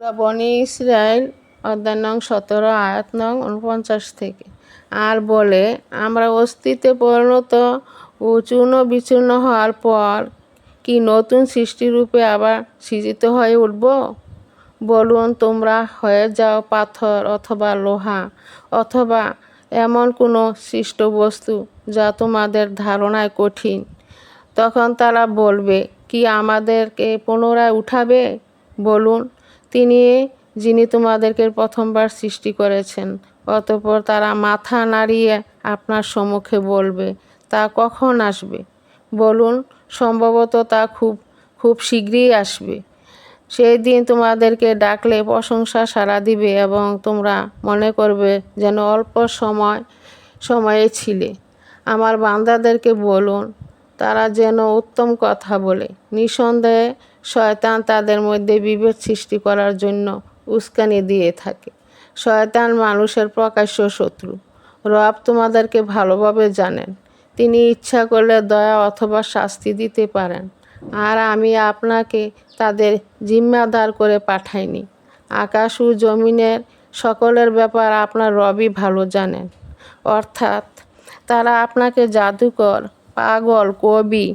সূরা বনী ইসরাঈল অধ্যায় নং 17 আয়াত নং 49 থেকে। আর বলে, আমরা অস্থিতে পরিণত ও চূর্ণ বিচূর্ণ হওয়ার পর কি নতুন সৃষ্টিরূপে আবার সৃজিত হয়ে উঠব? বলুন, তোমরা হয়ে যাও পাথর অথবা লোহা অথবা এমন কোনো সৃষ্ট বস্তু যা তোমাদের ধারণায় কঠিন। তখন তারা বলবে, কি আমাদেরকে পুনরায় উঠাবে? বলুন, তিনি যিনি তোমাদেরকে প্রথমবার সৃষ্টি করেছেন। অতঃপর তারা মাথা নাড়িয়ে আপনার সম্মুখে বলবে, তা কখন আসবে? বলুন, সম্ভবত তা খুব শীঘ্রই আসবে। সেই দিন তোমাদেরকে ডাকলে প্রশংসা সাড়া দিবে এবং তোমরা মনে করবে যেন অল্প সময়ে ছিলে। আমার বান্দাদেরকে বলুন, তারা যেন উত্তম কথা বলে। নিঃসন্দেহে শয়তান তাদের মধ্যে বিভেদ সৃষ্টি করার জন্য উস্কানি দিয়ে থাকে। শয়তান মানুষের প্রকাশ্য শত্রু। রব তোমাদেরকে ভালোভাবে জানেন। তিনি ইচ্ছা করলে দয়া অথবা শাস্তি দিতে পারেন। আর আমি আপনাকে তাদের জিম্মাদার করে পাঠাইনি। আকাশ ও জমিনের সকলের ব্যাপার আপনার রবই ভালো জানেন। অর্থাৎ তারা আপনাকে জাদুকর, পাগল, কবি,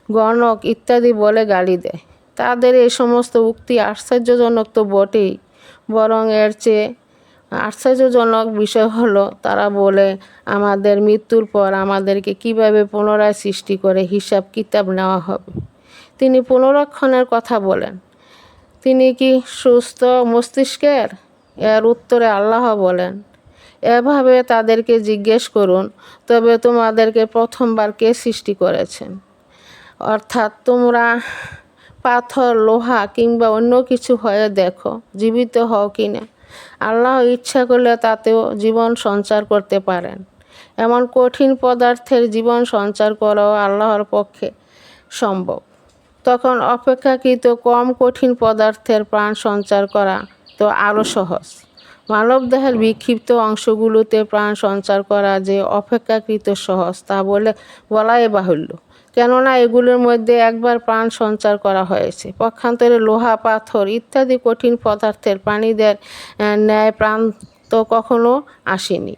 গণক ইত্যাদি বলে গালি দেয়। তাদের এই সমস্ত উক্তি আশ্চর্যজনক তো বটেই, বরং এর চেয়ে আশ্চর্যজনক বিষয় হলো তারা বলে, আমাদের মৃত্যুর পর আমাদেরকে কিভাবে পুনরায় সৃষ্টি করে হিসাব কিতাব নেওয়া হবে। তিনি পুনরুত্থানের কথা বলেন। তিনি কি সুস্থ মস্তিষ্কের? এর উত্তরে আল্লাহ বলেন, এভাবে তাদেরকে জিজ্ঞেস করুন, তবে তোমাদেরকে প্রথমবার কে সৃষ্টি করেছেন? অর্থাৎ তোমরা পাথর, লোহা কিংবা অন্য কিছু হয়ে দেখো জীবিত হও কিনা। আল্লাহ ইচ্ছা করলে তাতেও জীবন সঞ্চার করতে পারেন। এমন কঠিন পদার্থের জীবন সঞ্চার করাও আল্লাহর পক্ষে সম্ভব। তখন অপেক্ষাকৃত কম কঠিন পদার্থের প্রাণ সঞ্চার করা তো আরও সহজ। মানবদেহের বিক্ষিপ্ত অংশগুলোতে প্রাণ সঞ্চার করা যে অপেক্ষাকৃত সহজ তা বলাই বাহুল্য, কেননা এগুলোর মধ্যে একবার প্রাণ সঞ্চার করা হয়েছে। পক্ষান্তরে লোহা, পাথর ইত্যাদি কঠিন পদার্থের প্রাণীদের ন্যায় প্রাণ তো কখনো আসেনি।